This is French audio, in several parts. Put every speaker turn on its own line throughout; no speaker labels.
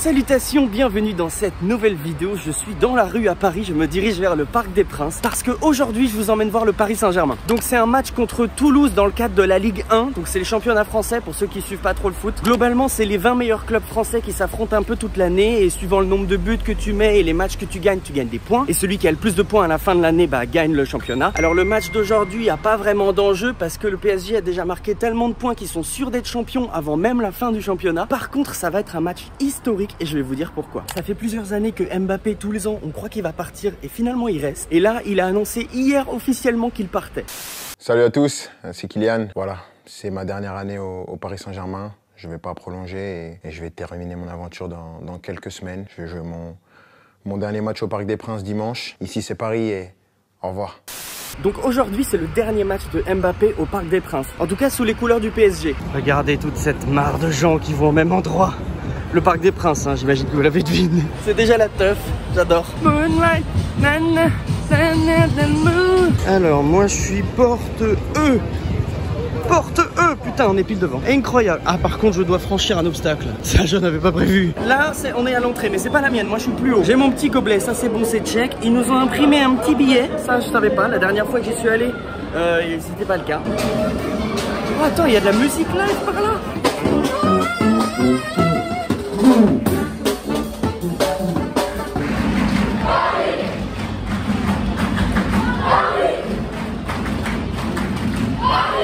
Salutations, bienvenue dans cette nouvelle vidéo. Je suis dans la rue à Paris, je me dirige vers le Parc des Princes parce qu'aujourd'hui je vous emmène voir le Paris Saint-Germain. Donc c'est un match contre Toulouse dans le cadre de la Ligue 1. Donc c'est les championnats français pour ceux qui suivent pas trop le foot. Globalement c'est les 20 meilleurs clubs français qui s'affrontent un peu toute l'année et suivant le nombre de buts que tu mets et les matchs que tu gagnes des points. Et celui qui a le plus de points à la fin de l'année gagne le championnat. Alors le match d'aujourd'hui a pas vraiment d'enjeu parce que le PSG a déjà marqué tellement de points qu'ils sont sûrs d'être champions avant même la fin du championnat. Par contre ça va être un match historique et je vais vous dire pourquoi. Ça fait plusieurs années que Mbappé, tous les ans, on croit qu'il va partir et finalement il reste. Et là, il a annoncé hier officiellement qu'il partait.
Salut à tous, c'est Kylian. Voilà, c'est ma dernière année au Paris Saint-Germain. Je ne vais pas prolonger et je vais terminer mon aventure dans quelques semaines. Je vais jouer mon dernier match au Parc des Princes dimanche. Ici, c'est Paris et au revoir.
Donc aujourd'hui, c'est le dernier match de Mbappé au Parc des Princes. En tout cas, sous les couleurs du PSG. Regardez toute cette mare de gens qui vont au même endroit. Le Parc des Princes, hein, j'imagine que vous l'avez deviné. C'est déjà la teuf, j'adore. Moonlight, nana, nana, moon. Alors, moi, je suis porte E. Porte E, putain, on est pile devant. Incroyable. Ah, par contre, je dois franchir un obstacle. Ça, je n'avais pas prévu. Là, on est à l'entrée, mais c'est pas la mienne. Moi, je suis plus haut. J'ai mon petit gobelet, ça c'est bon, c'est check. Ils nous ont imprimé un petit billet. Ça, je savais pas. La dernière fois que j'y suis allé, c'était pas le cas. Oh, attends, il y a de la musique live par là.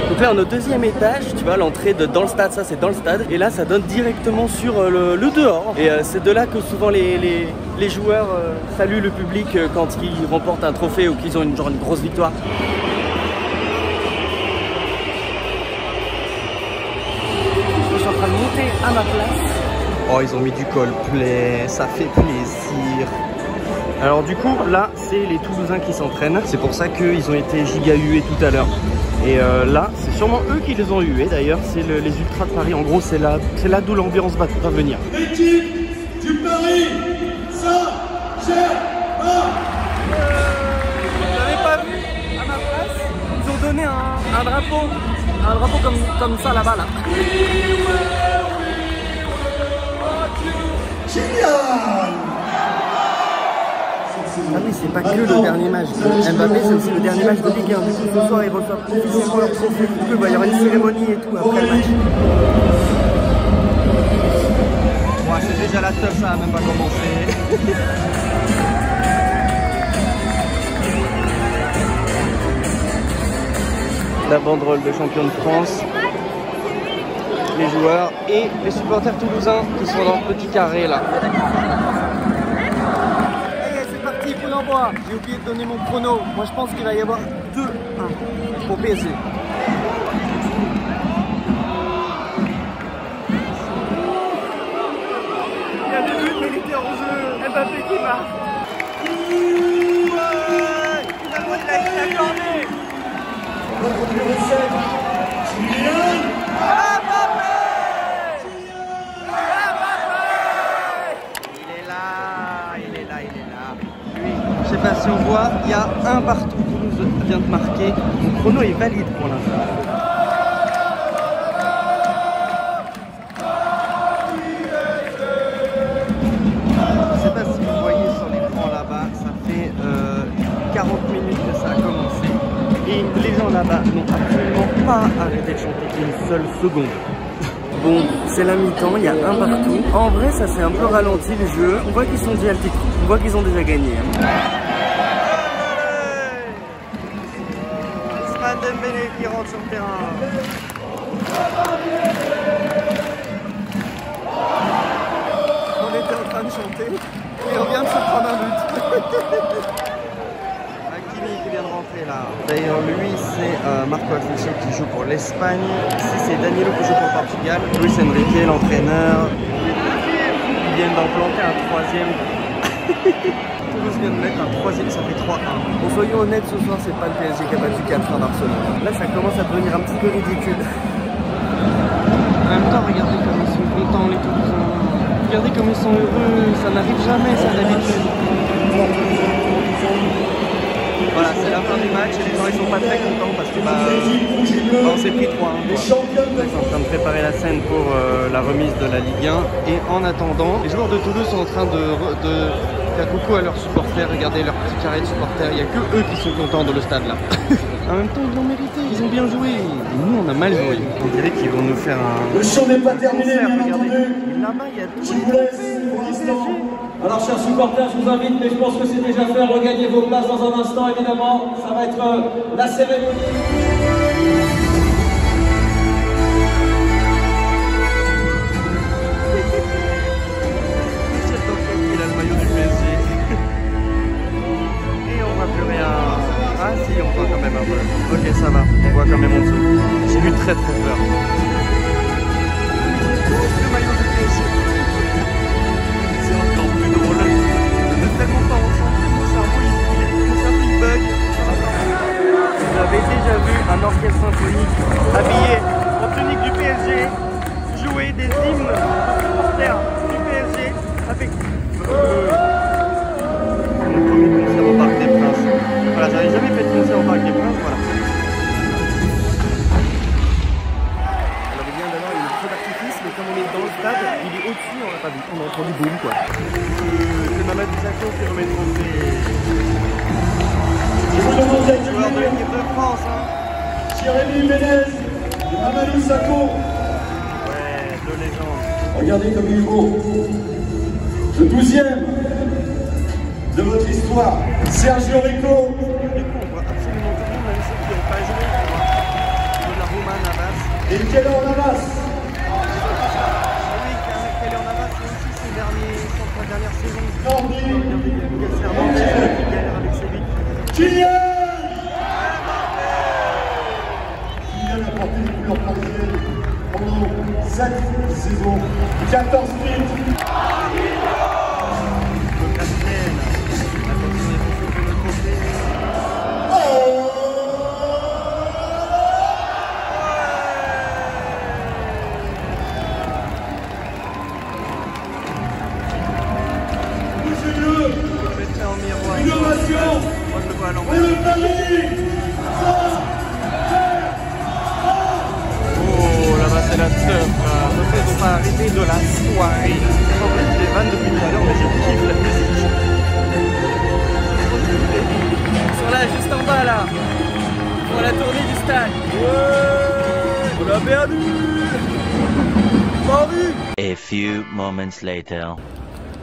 Donc là on est au deuxième étage, tu vois l'entrée dans le stade, ça c'est dans le stade. Et là ça donne directement sur le dehors. Et c'est de là que souvent les joueurs saluent le public quand ils remportent un trophée ou qu'ils ont une grosse victoire. Je suis en train de monter à ma place. Oh, ils ont mis du Coldplay, ça fait plaisir. Alors du coup, là, c'est les Toulousains qui s'entraînent. C'est pour ça qu'ils ont été giga hués tout à l'heure. Et là, c'est sûrement eux qui les ont hués d'ailleurs. C'est les Ultras de Paris. En gros, c'est là d'où l'ambiance va venir.
L'équipe du Paris Saint-Germain.
Vous n'avez pas vu à ma place? Ils ont donné un drapeau comme ça là-bas là. Ah oui, c'est pas que le dernier match de Mbappé, c'est aussi le dernier match de Ligue 1. Du coup, ce soir, ils reçoivent officiellement leur trophée. Du coup, il va y avoir une cérémonie et tout après le match. Ouais, c'est déjà la teuf, ça a même pas commencé. La banderole de champion de France. Les joueurs et les supporters toulousains qui sont dans le petit carré là. C'est parti pour l'envoi. J'ai oublié de donner mon chrono. Moi je pense qu'il va y avoir 2-1 pour PSG. Il y a des buts mérités en jeu. Mbappé qui marque. Finalement il a accordé. Je sais pas si on voit, il y a un partout. Toulouse vient de marquer. Mon chrono est valide pour l'instant. Je sais pas si vous voyez sur l'écran là-bas, ça fait 40 minutes que ça a commencé. Et les gens là-bas n'ont absolument pas arrêté de chanter une seule seconde. Bon, c'est la mi-temps, il y a un partout. En vrai, ça s'est un peu ralenti le jeu. On voit qu'ils sont déjà le titre. On voit qu'ils ont déjà gagné. Ousmane Dembélé qui rentre sur le terrain. On était en train de chanter et on vient de se prendre un but. Hakimi qui vient de rentrer là. D'ailleurs lui c'est Marco Asensio qui joue pour l'Espagne. Ici c'est Danilo qui joue pour le Portugal. Luis Enrique l'entraîneur. Ils viennent d'en planter un troisième. Toulouse vient de mettre un troisième, ça fait 3-1. Bon, soyons honnêtes, ce soir c'est pas le PSG qui a battu 4 à Barcelone. Là ça commence à devenir un petit peu ridicule. En même temps regardez comme ils sont contents les Toulousains. Regardez comme ils sont heureux, ça n'arrive jamais ça d'habitude. Voilà, c'est la fin du match et les gens ils sont pas très contents parce que on s'est pris 3-1. Ils sont en train de préparer la scène pour la remise de la Ligue 1 et en attendant, les joueurs de Toulouse sont en train de faire coucou à leurs supporters, regardez leur petit carré de supporters, il n'y a que eux qui sont contents dans le stade là. En même temps ils l'ont mérité, ils ont bien joué. Et nous on a mal joué. On dirait qu'ils vont nous faire un...
Le show n'est pas terminé, bien entendu.
Là-bas il y a tout.
Je vous laisse pour l'instant. Alors, chers supporters, je vous invite, mais je pense que c'est déjà fait, regagnez vos places dans un instant, évidemment. Ça va être la cérémonie.
Il a le maillot du PSG. Et on voit plus rien. Ah si, on voit quand même un peu. Ok, ça va. On voit quand même en dessous. J'ai eu très peur. Le maillot du PSG. C'est encore plus drôle. On est tellement pas ensemble. Mon cerveau il bug. J'avais déjà vu un orchestre symphonique habillé en tunique du PSG jouer des hymnes de supporters du PSG avec mon premier concert au Parc des Princes. Voilà, j'avais jamais fait de concert au Parc des Princes, voilà. Alors il vient d'avoir une feu d'artifice, mais comme on est dans le stade, il est au-dessus, on l'a pas vu. On a entendu boum quoi. C'est Mamadou Sakho qui remet le trophée. Joueur de l'équipe de France, hein.
Jérémy Ménez, Mamadou Sakho.
Ouais, deux légendes.
Regardez comme il est beau. Le 12e de votre histoire, Sergio Rico.
On voit absolument tout le monde, même ceux qui n'ont pas joué. De la Romain Navas.
Et Keylor Navas.
Oui, Keylor Navas, c'est aussi ses dernières saisons.
Nordi.
Miguel Cervantes qui galère avec ses vies.
Kylian. Kylian a porté les couleurs parisiennes pendant 7 saisons, 14 titres.
Le capitaine. Attention, il faut que le trophée. En miroir.
Innovation.
Moi je le vois à l'envers.
Et le Paris.
Oh là-bas c'est la teuf là. Ils n'ont pas arrêté de la soirée. En fait je les vanne depuis tout à l'heure mais je kiffe la musique. Ils sont là juste en bas là. Pour la tournée du stade. Ouais. On l'a perdu. Paris.
A few moments later.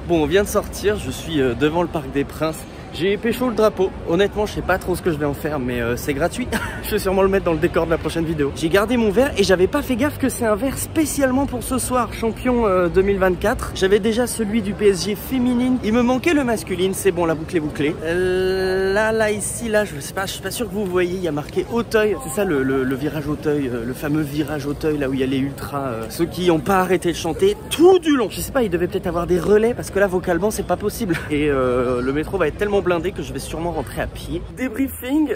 Bon, on vient de sortir, je suis devant le Parc des Princes. J'ai pécho le drapeau. Honnêtement, je sais pas trop ce que je vais en faire, mais c'est gratuit. Je vais sûrement le mettre dans le décor de la prochaine vidéo. J'ai gardé mon verre et j'avais pas fait gaffe que c'est un verre spécialement pour ce soir, champion 2024. J'avais déjà celui du PSG féminine. Il me manquait le masculine, c'est bon, la boucle est bouclée. Ici, je sais pas, je suis pas sûr que vous voyez, il y a marqué Auteuil. C'est ça le virage Auteuil, le fameux virage Auteuil, là où il y a les ultras, ceux qui n'ont pas arrêté de chanter tout du long. Je sais pas, il devait peut-être avoir des relais parce que là, vocalement, c'est pas possible. Et le métro va être tellement blindé que je vais sûrement rentrer à pied. Débriefing,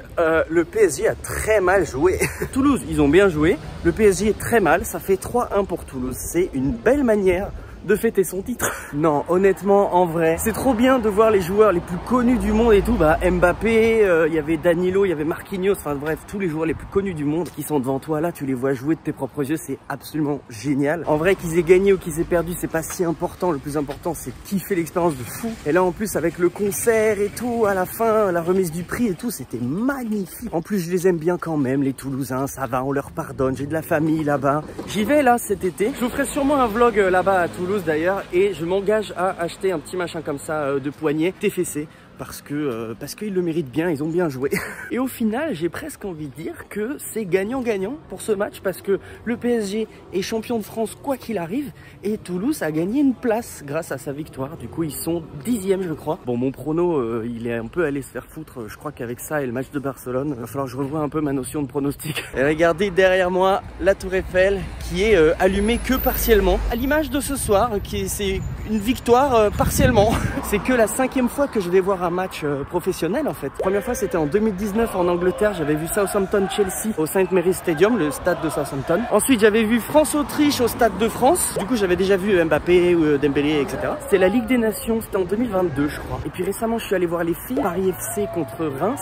le PSG a très mal joué. Toulouse, ils ont bien joué. Le PSG est très mal, ça fait 3-1 pour Toulouse. C'est une belle manière de fêter son titre. Non, honnêtement, en vrai, c'est trop bien de voir les joueurs les plus connus du monde et tout. Bah, Mbappé, il y avait Danilo, il y avait Marquinhos, enfin bref, tous les joueurs les plus connus du monde qui sont devant toi là, tu les vois jouer de tes propres yeux, c'est absolument génial. En vrai, qu'ils aient gagné ou qu'ils aient perdu, c'est pas si important. Le plus important, c'est de kiffer l'expérience de fou. Et là, en plus, avec le concert et tout, à la fin, la remise du prix et tout, c'était magnifique. En plus, je les aime bien quand même, les Toulousains, ça va, on leur pardonne. J'ai de la famille là-bas. J'y vais là cet été. Je vous ferai sûrement un vlog là-bas à Toulouse d'ailleurs, et je m'engage à acheter un petit machin comme ça de poignet TFC parce qu'ils le méritent bien, ils ont bien joué. Et au final, j'ai presque envie de dire que c'est gagnant-gagnant pour ce match parce que le PSG est champion de France quoi qu'il arrive et Toulouse a gagné une place grâce à sa victoire. Du coup, ils sont 10e je crois. Bon, mon prono, il est un peu allé se faire foutre. Je crois qu'avec ça et le match de Barcelone, il va falloir que je revoie un peu ma notion de pronostic. Et regardez derrière moi la Tour Eiffel qui est allumé que partiellement. À l'image de ce soir, c'est une victoire partiellement. C'est que la 5e fois que je vais voir un match professionnel en fait. La première fois c'était en 2019 en Angleterre, j'avais vu Southampton-Chelsea au St Mary's Stadium, le stade de Southampton. Ensuite j'avais vu France-Autriche au stade de France. Du coup j'avais déjà vu Mbappé ou Dembélé, etc. C'était la Ligue des Nations, c'était en 2022 je crois. Et puis récemment je suis allé voir les filles, Paris FC contre Reims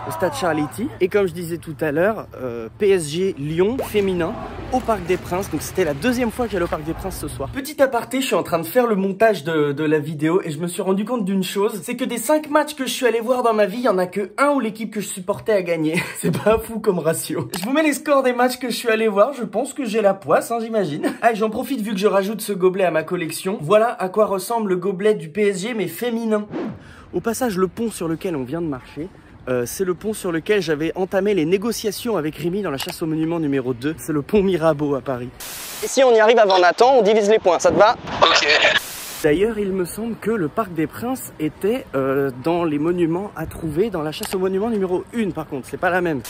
au stade Charletti. Et comme je disais tout à l'heure, PSG Lyon féminin au Parc des Princes. Donc c'était la 2e fois que j'allais au Parc des Princes ce soir. Petit aparté, je suis en train de faire le montage de la vidéo et je me suis rendu compte d'une chose, c'est que des 5 matchs que je suis allé voir dans ma vie, il y en a que un où l'équipe que je supportais a gagné. C'est pas fou comme ratio. Je vous mets les scores des matchs que je suis allé voir, je pense que j'ai la poisse, hein, j'imagine. Allez, j'en profite vu que je rajoute ce gobelet à ma collection. Voilà à quoi ressemble le gobelet du PSG mais féminin. Au passage, le pont sur lequel on vient de marcher, c'est le pont sur lequel j'avais entamé les négociations avec Rémi dans la chasse au monument numéro 2. C'est le pont Mirabeau à Paris. Et si on y arrive avant Nathan, on divise les points, ça te va? Ok. D'ailleurs, il me semble que le Parc des Princes était dans les monuments à trouver dans la chasse au monument numéro 1 par contre, c'est pas la même.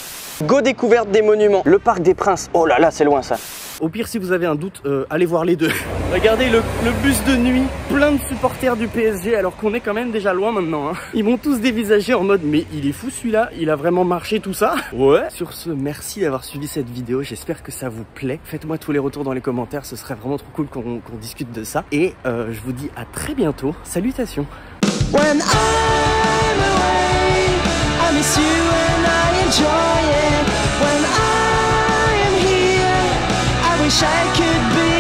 Go découverte des monuments, le Parc des Princes, oh là là, c'est loin ça. Au pire, si vous avez un doute, allez voir les deux. Regardez le bus de nuit, plein de supporters du PSG, alors qu'on est quand même déjà loin maintenant. Hein. Ils m'ont tous dévisagé en mode, mais il est fou celui-là, il a vraiment marché tout ça? Ouais. Sur ce, merci d'avoir suivi cette vidéo, j'espère que ça vous plaît. Faites-moi tous les retours dans les commentaires, ce serait vraiment trop cool qu'on discute de ça. Et je vous dis à très bientôt. Salutations. When I'm away, I miss you and I enjoy it. When I am here, I wish I could be